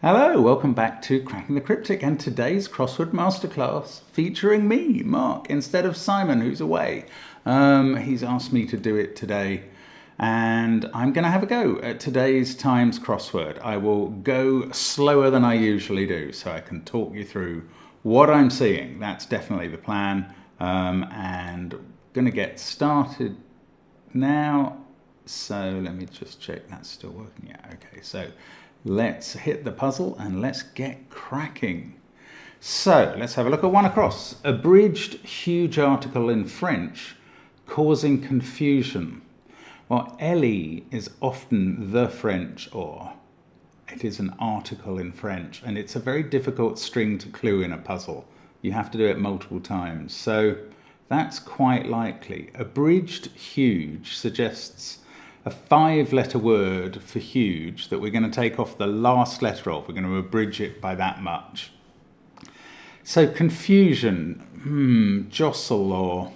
Hello, welcome back to Cracking the Cryptic and today's Crossword Masterclass featuring me, Mark, instead of Simon, who's away. He's asked me to do it today and I'm going to have a go at today's Times crossword. I will go slower than I usually do so I can talk you through what I'm seeing. That's definitely the plan, and going to get started now. So let me just check that's still working. Yeah, okay, so let's hit the puzzle and let's get cracking. So let's have a look at one across. Abridged huge article in French causing confusion. Well, LE is often the French, or it is an article in French, and it's a very difficult string to clue in a puzzle. You have to do it multiple times. So that's quite likely. Abridged huge suggests a 5-letter word for huge that we're going to take off the last letter of. We're going to abridge it by that much. So confusion, jostle, or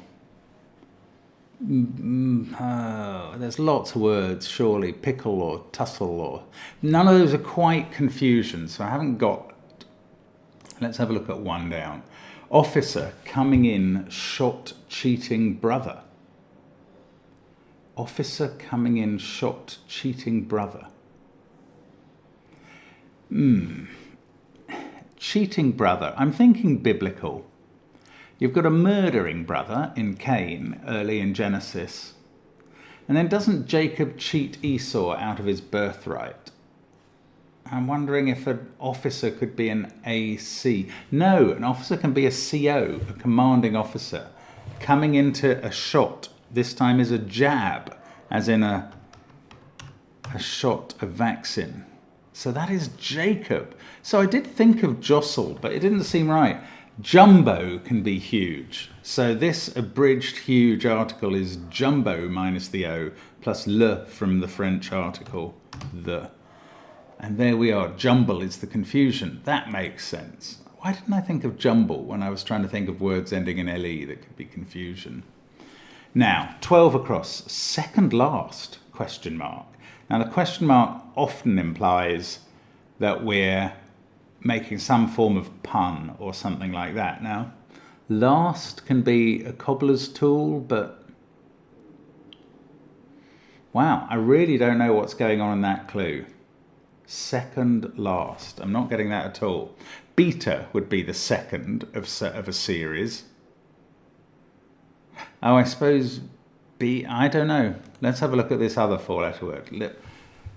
there's lots of words, surely. Pickle or tussle, or none of those are quite confusion, so I haven't got. Let's have a look at one down. Officer coming in shot cheating brother. Officer coming in shot cheating brother. Cheating brother. I'm thinking biblical. You've got a murdering brother in Cain early in Genesis. And then doesn't Jacob cheat Esau out of his birthright? I'm wondering if an officer could be an AC. No, an officer can be a CO, a commanding officer, coming into a shot. This time is a jab, as in a shot of vaccine. So that is Jacob. So I did think of jostle, but it didn't seem right. Jumbo can be huge. So this abridged huge article is jumbo minus the O plus le from the French article the. And there we are. Jumble is the confusion. That makes sense. Why didn't I think of jumble when I was trying to think of words ending in LE that could be confusion? Now, 12 across, second last, question mark. Now, the question mark often implies that we're making some form of pun or something like that. Now, last can be a cobbler's tool, but wow, I really don't know what's going on in that clue. Second last, I'm not getting that at all. Beta would be the second of a series. Oh, I suppose I don't know. Let's have a look at this other 4-letter word.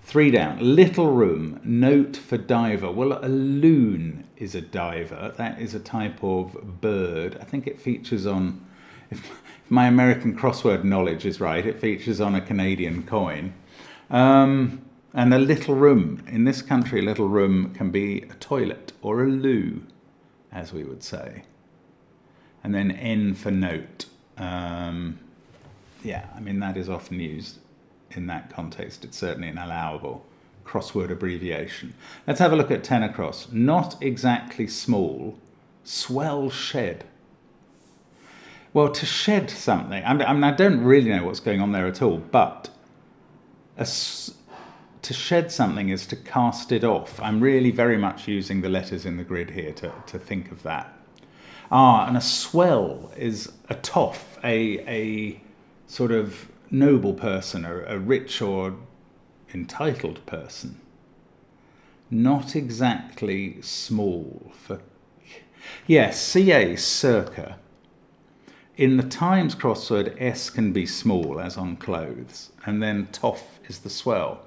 3 down. Little room, note for diver. Well, a loon is a diver. That is a type of bird. I think it features on, if my American crossword knowledge is right, it features on a Canadian coin. And a little room. In this country, a little room can be a toilet or a loo, as we would say. And then N for note. Yeah, I mean, that is often used in that context. It's certainly an allowable crossword abbreviation. Let's have a look at 10 across. Not exactly small, swell shed. Well, to shed something, I mean, I don't really know what's going on there at all, but to shed something is to cast it off. I'm really very much using the letters in the grid here to think of that. And a swell is a toff, a sort of noble person, a rich or entitled person. Not exactly small. Yes, CA, circa. In the Times crossword, S can be small, as on clothes, and then toff is the swell.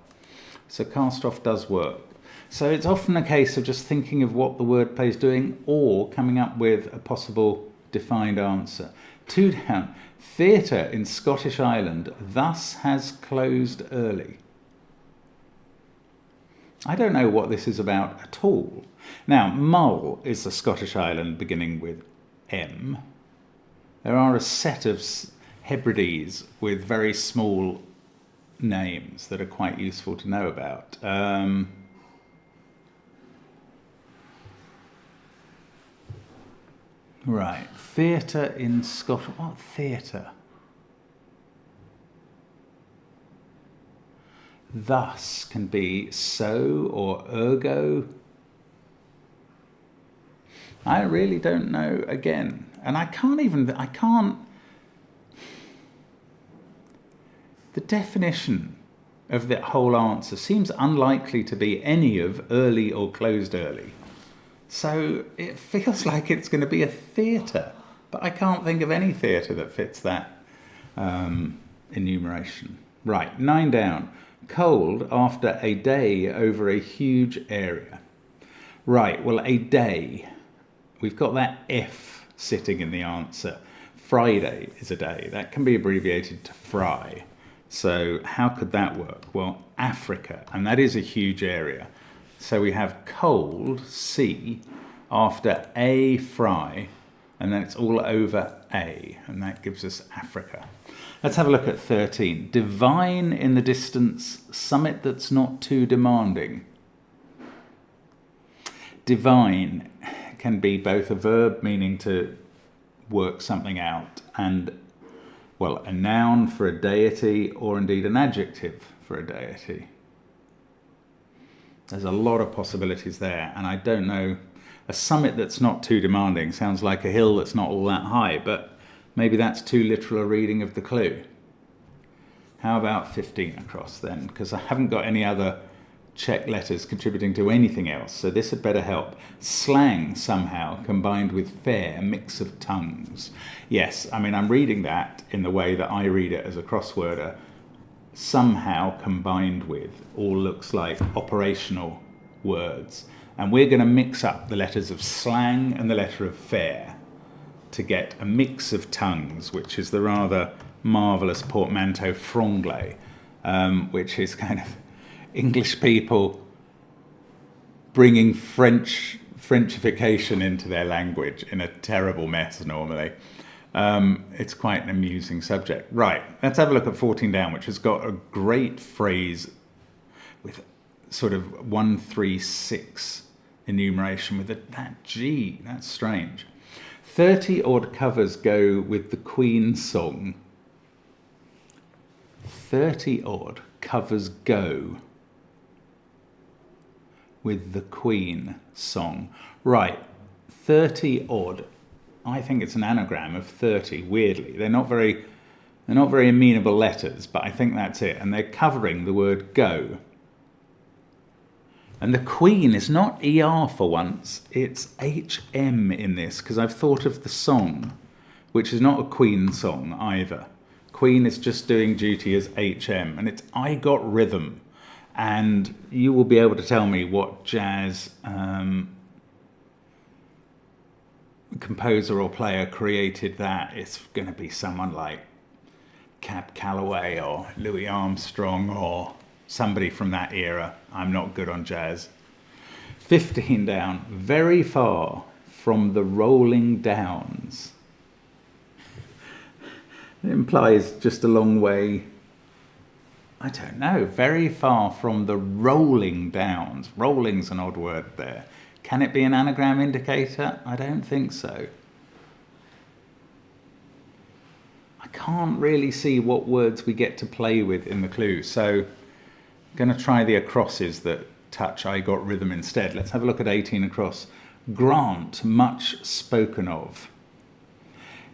So cast off does work. So it's often a case of just thinking of what the wordplay is doing or coming up with a possible defined answer. 2 down. Theatre in Scottish Island thus has closed early. I don't know what this is about at all. Now, Mull is a Scottish island beginning with M. There are a set of Hebrides with very small names that are quite useful to know about. Right, theatre in Scotland. What theatre? Thus can be so or ergo. I really don't know again. And I can't, the definition of that whole answer seems unlikely to be any of early or closed early. So it feels like it's going to be a theatre, but I can't think of any theatre that fits that enumeration. Right, 9 down. Cold after a day over a huge area. Right, well, a day. We've got that F sitting in the answer. Friday is a day. That can be abbreviated to fry. So how could that work? Well, Africa, and that is a huge area. So we have cold, C, after a fry, and then it's all over A, and that gives us Africa. Let's have a look at 13. Divine in the distance, summit that's not too demanding. Divine can be both a verb meaning to work something out and, well, a noun for a deity or indeed an adjective for a deity. There's a lot of possibilities there, and I don't know, a summit that's not too demanding sounds like a hill that's not all that high, but maybe that's too literal a reading of the clue. How about 15 across then? Because I haven't got any other Czech letters contributing to anything else, so this had better help. Slang somehow combined with fair, mix of tongues. Yes, I mean, I'm reading that in the way that I read it as a crossworder. Somehow combined with all looks like operational words. And we're going to mix up the letters of slang and the letter of fair to get a mix of tongues, which is the rather marvellous portmanteau franglais, which is kind of English people bringing Frenchification into their language in a terrible mess normally. It's quite an amusing subject. Right, let's have a look at 14 down, which has got a great phrase with sort of 1, 3, 6 enumeration with that G. That's strange. 30 odd covers go with the Queen song. 30 odd covers go with the Queen song. Right, 30 odd. I think it's an anagram of 30, weirdly. They're not very amenable letters, but I think that's it. And they're covering the word go. And the Queen is not ER for once, it's HM in this, because I've thought of the song, which is not a Queen song either. Queen is just doing duty as HM, and it's I Got Rhythm. And you will be able to tell me what jazz composer or player created that. It's going to be someone like Cab Calloway or Louis Armstrong or somebody from that era. I'm not good on jazz. 15 down. Very far from the rolling downs. It implies just a long way. I don't know. Very far from the rolling downs. Rolling's an odd word there. Can it be an anagram indicator? I don't think so. I can't really see what words we get to play with in the clue, so I'm going to try the acrosses that touch I Got Rhythm instead. Let's have a look at 18 across. Grant, much spoken of.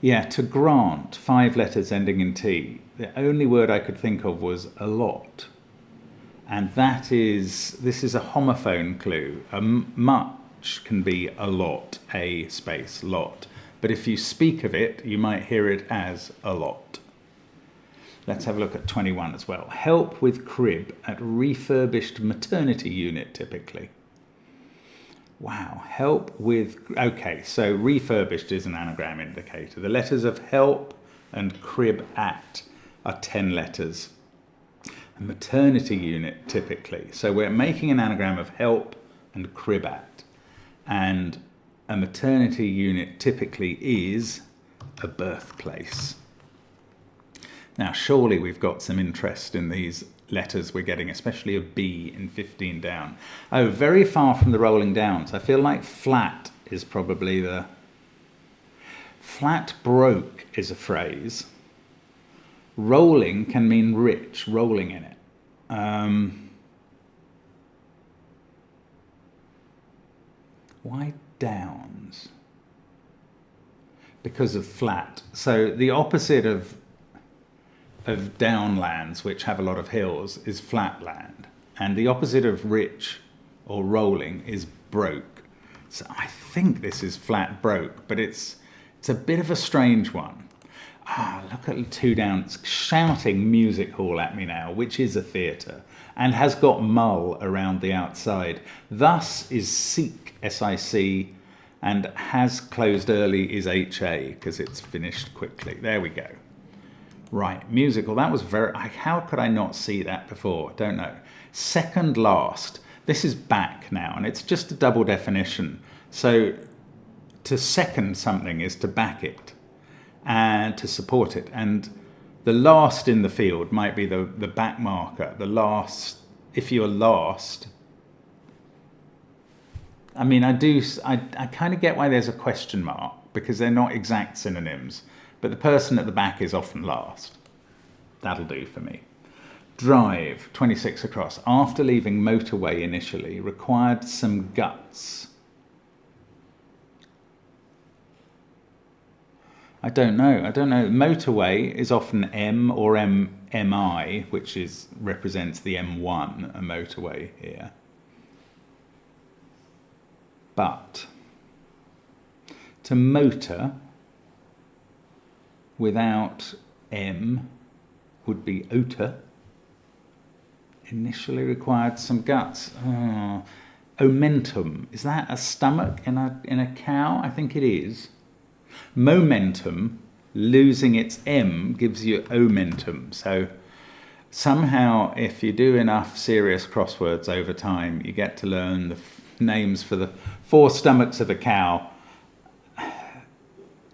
Yeah, to grant, 5 letters ending in T. The only word I could think of was a lot. And this is a homophone clue. Much can be a lot, a space, lot. But if you speak of it, you might hear it as a lot. Let's have a look at 21 as well. Help with crib at refurbished maternity unit, typically. Wow, help with... Okay, so refurbished is an anagram indicator. The letters of help and crib at are 10 letters. A maternity unit, typically. So we're making an anagram of help and crib at. And a maternity unit typically is a birthplace. Now, surely we've got some interest in these letters we're getting, especially a B in 15 down. Oh, very far from the rolling downs. I feel like flat is probably the... Flat broke is a phrase. Rolling can mean rich, rolling in it. Why downs? because of flat. So the opposite of downlands, which have a lot of hills, is flat land. And the opposite of rich or rolling is broke. So I think this is flat broke, but it's a bit of a strange one. Look at 2 down. It's shouting music hall at me now, which is a theatre, and has got mull around the outside. Thus is Sic, S-I-C, and has closed early is H-A, because it's finished quickly. There we go. Right, musical. That was very... How could I not see that before? Don't know. Second last. This is back now, and it's just a double definition. So to second something is to back it and to support it. And the last in the field might be the back marker. The last, if you're last... I mean, I kind of get why there's a question mark, because they're not exact synonyms. But the person at the back is often last. That'll do for me. Drive, 26 across. After leaving motorway initially, required some guts. I don't know. Motorway is often M or MI, which represents the M1, a motorway here. But to motor without M would be oter. Initially required some guts. Omentum, is that a stomach in a cow? I think it is. Momentum, losing its M gives you omentum. So somehow, if you do enough serious crosswords over time, you get to learn the names for the 4 stomachs of a cow.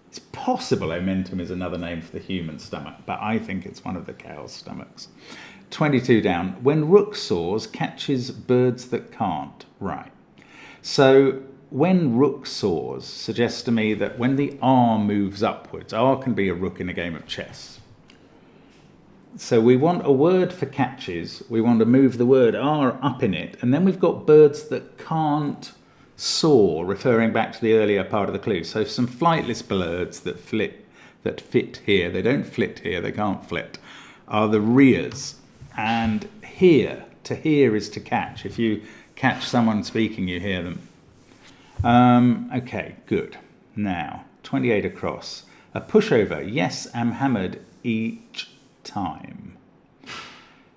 It's possible omentum is another name for the human stomach, but I think it's one of the cow's stomachs. 22 down. When rook soars, catches birds that can't. Right. So when rook soars suggests to me that when the R moves upwards, R can be a rook in a game of chess. So we want a word for catches. We want to move the word R up in it. And then we've got birds that can't soar, referring back to the earlier part of the clue. So some flightless birds that fit here. They don't flit here. They can't flit. Are the rears. And hear. To hear is to catch. If you catch someone speaking, you hear them. Okay, good. Now, 28 across. A pushover. Yes, am hammered each time.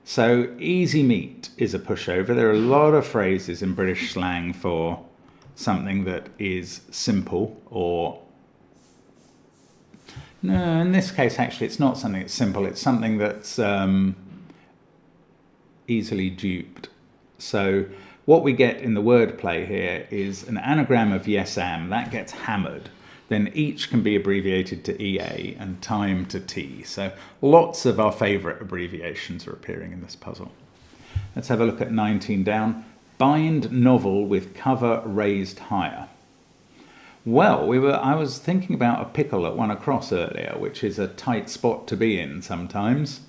So easy meat is a pushover. There are a lot of phrases in British slang for something that is simple or... No, in this case, actually, it's not something that's simple. It's something that's easily duped. So what we get in the wordplay here is an anagram of yes, am. That gets hammered. Then each can be abbreviated to EA and time to T. So lots of our favourite abbreviations are appearing in this puzzle. Let's have a look at 19 down. Bind novel with cover raised higher. Well, I was thinking about a pickle at 1 across earlier, which is a tight spot to be in sometimes.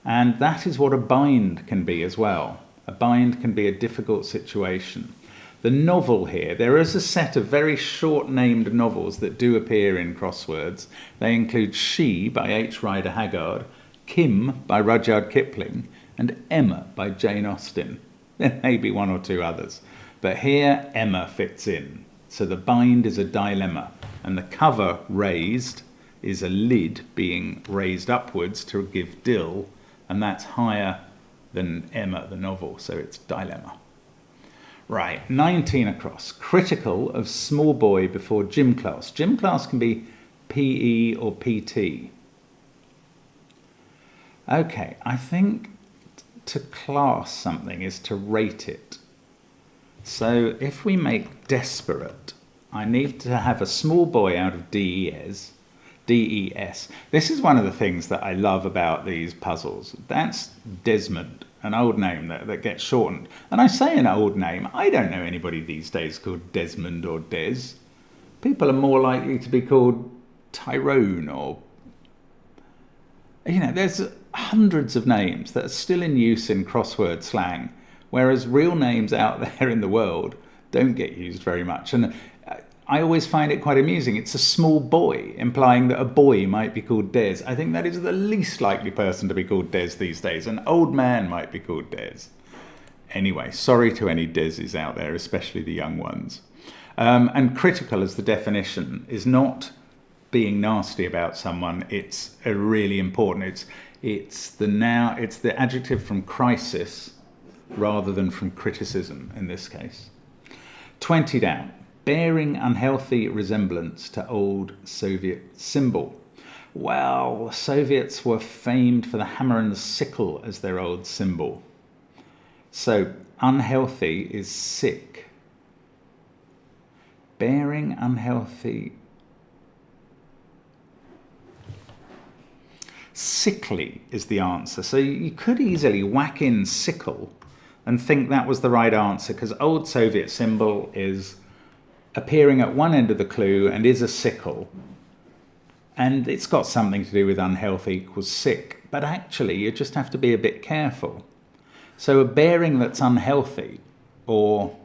And that is what a bind can be as well. A bind can be a difficult situation. The novel here, there is a set of very short-named novels that do appear in crosswords. They include She by H. Rider Haggard, Kim by Rudyard Kipling, and Emma by Jane Austen. There may be 1 or 2 others. But here, Emma fits in. So the bind is a dilemma. And the cover raised is a lid being raised upwards to give dill. And that's higher than Emma, the novel. So it's dilemma. Right, 19 across. Critical of small boy before gym class. Gym class can be PE or PT. Okay, I think to class something is to rate it. So if we make desperate, I need to have a small boy out of DES. DES. This is one of the things that I love about these puzzles. That's Desmond. An old name that gets shortened. And I say an old name, I don't know anybody these days called Desmond or Des. People are more likely to be called Tyrone or... You know, there's hundreds of names that are still in use in crossword slang, whereas real names out there in the world don't get used very much. And I always find it quite amusing. It's a small boy, implying that a boy might be called Des. I think that is the least likely person to be called Des these days. An old man might be called Des. Anyway, sorry to any Deses out there, especially the young ones. And critical as the definition is not being nasty about someone. It's a really important. It's the adjective from crisis rather than from criticism in this case. 20 down. Bearing unhealthy resemblance to old Soviet symbol. Well, the Soviets were famed for the hammer and the sickle as their old symbol. So unhealthy is sick. Bearing unhealthy. Sickly is the answer. So you could easily whack in sickle and think that was the right answer, because old Soviet symbol is appearing at one end of the clue and is a sickle. And it's got something to do with unhealthy equals sick. But actually, you just have to be a bit careful. So a bearing that's unhealthy, or,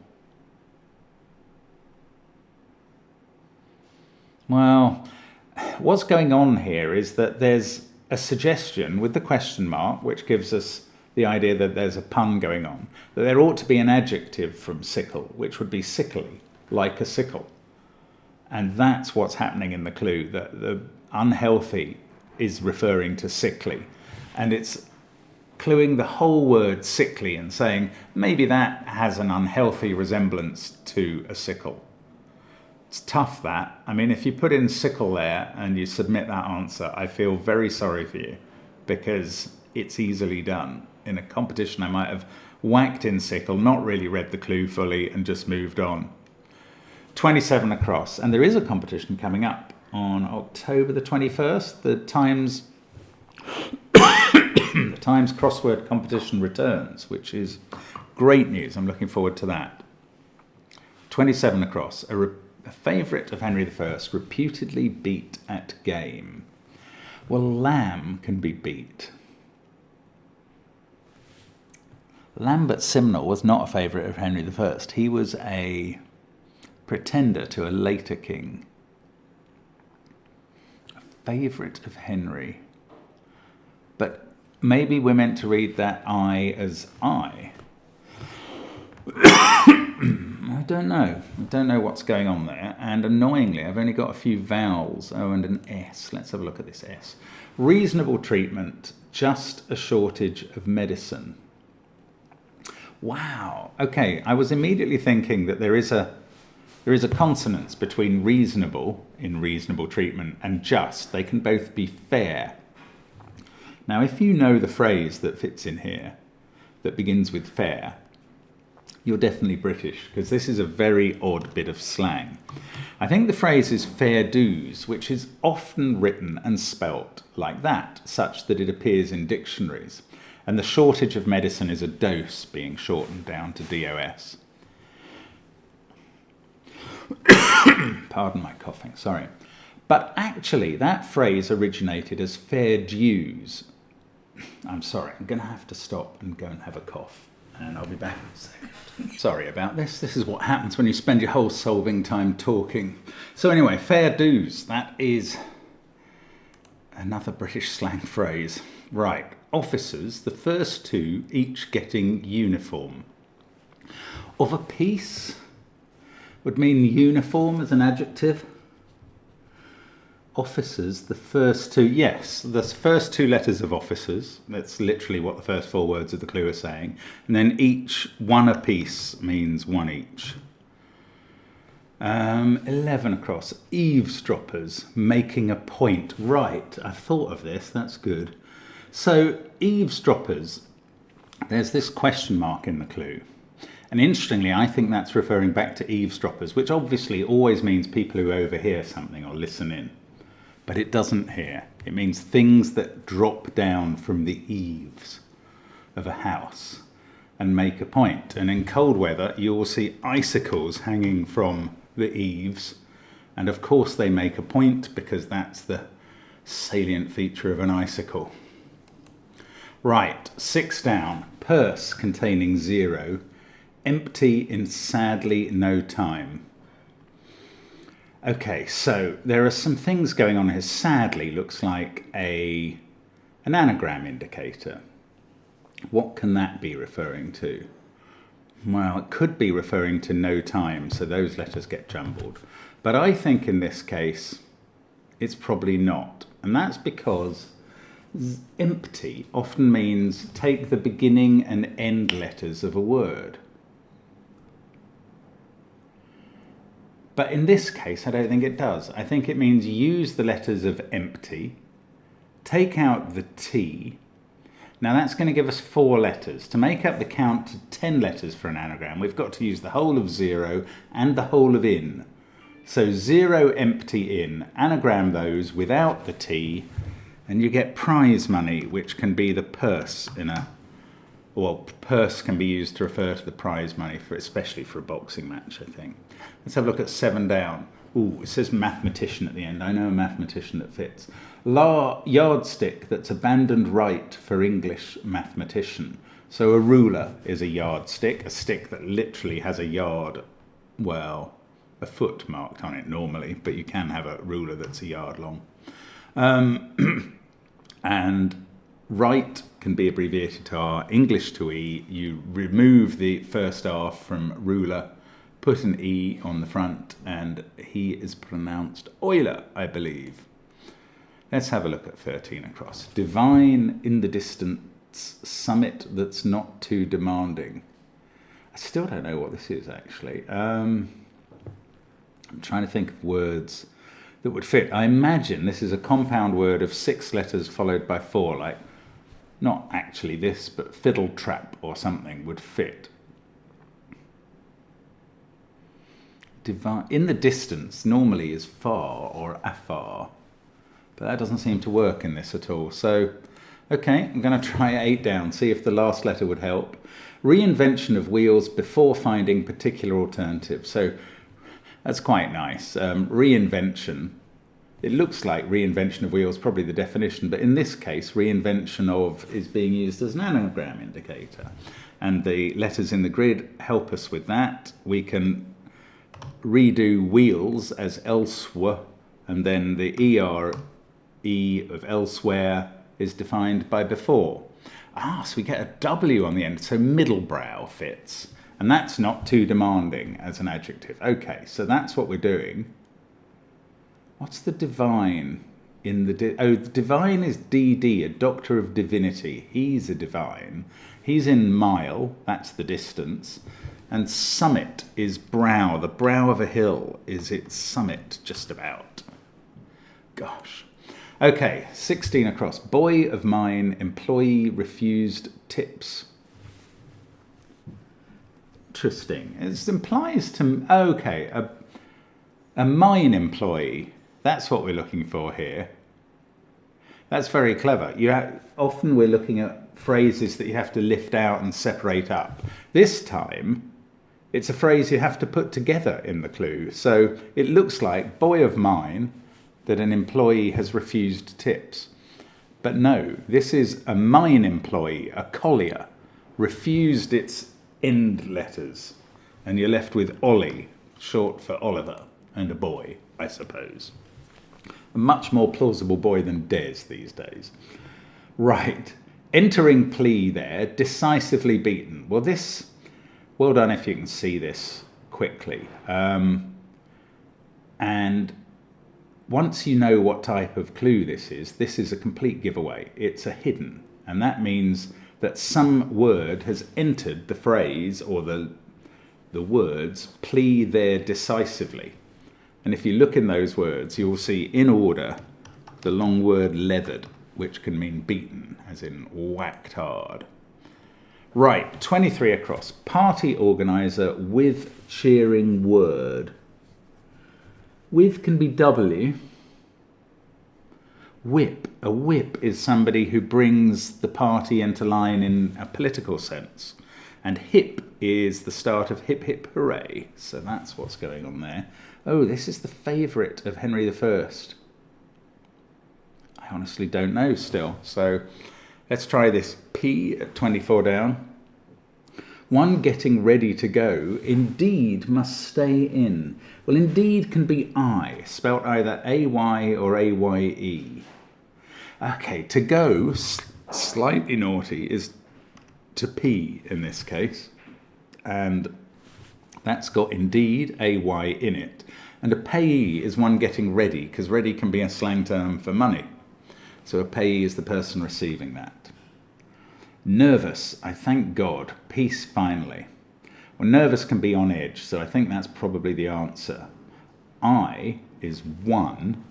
well, what's going on here is that there's a suggestion with the question mark, which gives us the idea that there's a pun going on, that there ought to be an adjective from sickle, which would be sickly, like a sickle. And that's what's happening in the clue, that the unhealthy is referring to sickly. And it's cluing the whole word sickly and saying maybe that has an unhealthy resemblance to a sickle. It's tough, that. I mean, if you put in sickle there and you submit that answer, I feel very sorry for you, because it's easily done. In a competition, I might have whacked in sickle, not really read the clue fully, and just moved on. 27 across, and there is a competition coming up on October the 21st. The Times crossword competition returns, which is great news. I'm looking forward to that. 27 across, a favourite of Henry I, reputedly beat at game. Well, Lamb can be beat. Lambert Simnel was not a favourite of Henry I. He was a pretender to a later king. A favourite of Henry. But maybe we're meant to read that I as I. I don't know. I don't know what's going on there. And annoyingly, I've only got a few vowels. Oh, and an S. Let's have a look at this S. Reasonable treatment, just a shortage of medicine. Wow. Okay, I was immediately thinking that there is a consonance between reasonable, in reasonable treatment, and just. They can both be fair. Now, if you know the phrase that fits in here, that begins with fair, you're definitely British, because this is a very odd bit of slang. I think the phrase is fair dues, which is often written and spelt like that, such that it appears in dictionaries. And the shortage of medicine is a dose being shortened down to DOS. Pardon my coughing, sorry. But actually, that phrase originated as fair dues. I'm sorry, I'm going to have to stop and go and have a cough. And I'll be back in a second. Sorry about this. This is what happens when you spend your whole solving time talking. So anyway, fair dues. That is another British slang phrase. Right. Officers, the first two, each getting uniform. Of a piece would mean uniform as an adjective. Officers, the first two, yes, the first two letters of officers, that's literally what the first four words of the clue are saying, and then each, one apiece, means one each. 11 across, eavesdroppers, making a point. Right, I've thought of this, that's good. So, eavesdroppers, there's this question mark in the clue. And interestingly, I think that's referring back to eavesdroppers, which obviously always means people who overhear something or listen in. But it doesn't here. It means things that drop down from the eaves of a house and make a point. And in cold weather, you will see icicles hanging from the eaves. And of course they make a point, because that's the salient feature of an icicle. Right, 6 down. Purse containing 0. Empty in sadly no time. Okay, so there are some things going on here. Sadly, looks like an anagram indicator. What can that be referring to? Well, it could be referring to no time, so those letters get jumbled. But I think in this case, it's probably not. And that's because empty often means take the beginning and end letters of a word. But in this case, I don't think it does. I think it means use the letters of empty, take out the T. Now that's going to give us 4 letters. To make up the count to 10 letters for an anagram, we've got to use the whole of 0 and the whole of in. So 0, empty, in. Anagram those without the T, and you get prize money, which can be the purse in a... Well, purse can be used to refer to the prize money, especially for a boxing match, I think. Let's have a look at 7 down. Ooh, it says mathematician at the end. I know a mathematician that fits. Yardstick that's abandoned right for English mathematician. So a ruler is a yardstick, a stick that literally has a yard, well, a foot marked on it normally, but you can have a ruler that's a yard long. And right can be abbreviated to R, English to E. You remove the first R from ruler, put an E on the front, and he is pronounced Euler, I believe. Let's have a look at 13 across. Divine in the distance, summit that's not too demanding. I still don't know what this is, actually. I'm trying to think of words that would fit. I imagine this is a compound word of 6 letters followed by 4, like, not actually this, but fiddle trap or something would fit. Divine, in the distance normally is far or afar, but that doesn't seem to work in this at all. So, okay, I'm going to try 8 down, see if the last letter would help. Reinvention of wheels before finding particular alternatives. So that's quite nice. Reinvention. It looks like reinvention of wheels, probably the definition, but in this case, reinvention of is being used as an anagram indicator. And the letters in the grid help us with that. We can redo wheels as elsewhere, and then the E of elsewhere is defined by before. So we get a W on the end, so middle brow fits. And that's not too demanding as an adjective. Okay, so that's what we're doing. What's the divine in the... the divine is DD, a doctor of divinity. He's a divine. He's in mile, that's the distance. And summit is brow. The brow of a hill is its summit, just about. Gosh. Okay, 16 across. Boy of mine, employee refused tips. Interesting. It implies to... Okay, a mine employee. That's what we're looking for here. That's very clever. Often we're looking at phrases that you have to lift out and separate up. This time, it's a phrase you have to put together in the clue. So it looks like, boy of mine, that an employee has refused tips. But no, this is a mine employee, a collier, refused its end letters. And you're left with Ollie, short for Oliver, and a boy, I suppose. A much more plausible boy than Des these days. Right. Entering plea there, decisively beaten. Well, this, well done if you can see this quickly. And once you know what type of clue this is a complete giveaway. It's a hidden. And that means that some word has entered the phrase or the words, plea there decisively. And if you look in those words, you'll see in order the long word leathered, which can mean beaten, as in whacked hard. Right, 23 across. Party organizer with cheering word. With can be W. Whip. A whip is somebody who brings the party into line in a political sense. And hip is the start of hip hip hooray. So that's what's going on there. Oh, this is the favourite of Henry I. I honestly don't know still. So let's try this. P at 24 down. One getting ready to go, indeed must stay in. Well, indeed can be I, spelt either A-Y or A-Y-E. Okay, to go, slightly naughty, is to pee in this case. And that's got indeed, A-Y in it. And a payee is one getting ready, because ready can be a slang term for money. So a payee is the person receiving that. Nervous, I thank God, peace finally. Well, nervous can be on edge, so I think that's probably the answer. I is one.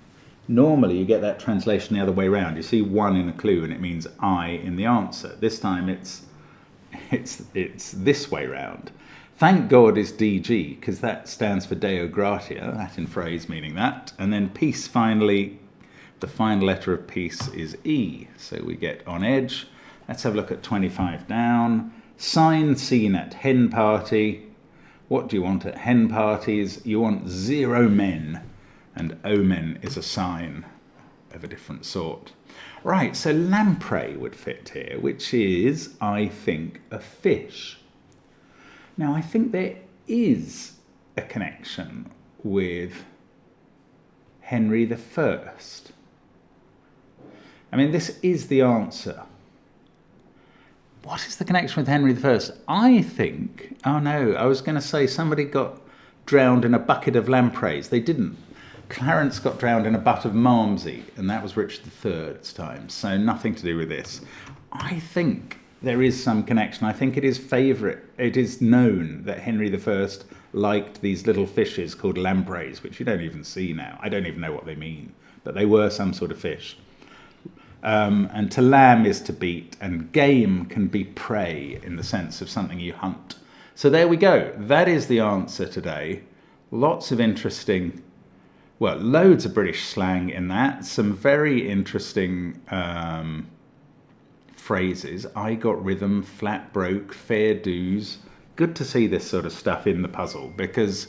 Normally you get that translation the other way around. You see one in a clue and it means I in the answer. This time it's this way round. Thank God is DG, because that stands for Deo Gratia, Latin phrase meaning that. And then peace finally, the final letter of peace is E. So we get on edge. Let's have a look at 25 down. Sign seen at hen party. What do you want at hen parties? You want 0 men. And omen is a sign of a different sort. Right, so lamprey would fit here, which is, I think, a fish. Now, I think there is a connection with Henry I. I mean, this is the answer. What is the connection with Henry I? I think, oh no, I was going to say somebody got drowned in a bucket of lampreys. They didn't. Clarence got drowned in a butt of Malmsey, and that was Richard III's time, so nothing to do with this. I think there is some connection. I think it is known that Henry I liked these little fishes called lampreys, which you don't even see now. I don't even know what they mean, but they were some sort of fish. And to lamb is to beat, and game can be prey in the sense of something you hunt. So there we go. That is the answer today. Lots of interesting, well, loads of British slang in that. Some very interesting phrases. I got rhythm, flat broke, fair dues. Good to see this sort of stuff in the puzzle, because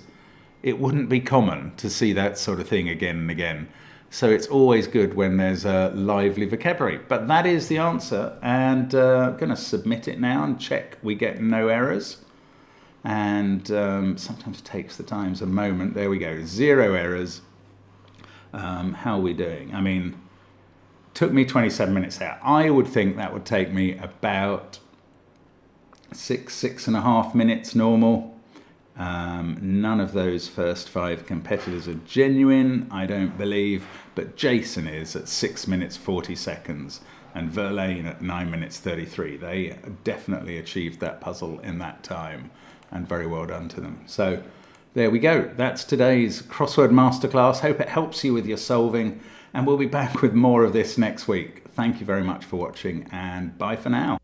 it wouldn't be common to see that sort of thing again and again. So it's always good when there's a lively vocabulary. But that is the answer, and I'm going to submit it now and check we get no errors. And sometimes takes the times a moment. There we go, 0 errors. How are we doing? I mean, took me 27 minutes out. I would think that would take me about 6.5 minutes normal. None of those first 5 competitors are genuine, I don't believe, but Jason is at 6 minutes 40 seconds and Verlaine at 9 minutes 33. They definitely achieved that puzzle in that time, and very well done to them. So there we go. That's today's Crossword Masterclass. Hope it helps you with your solving, and we'll be back with more of this next week. Thank you very much for watching, and bye for now.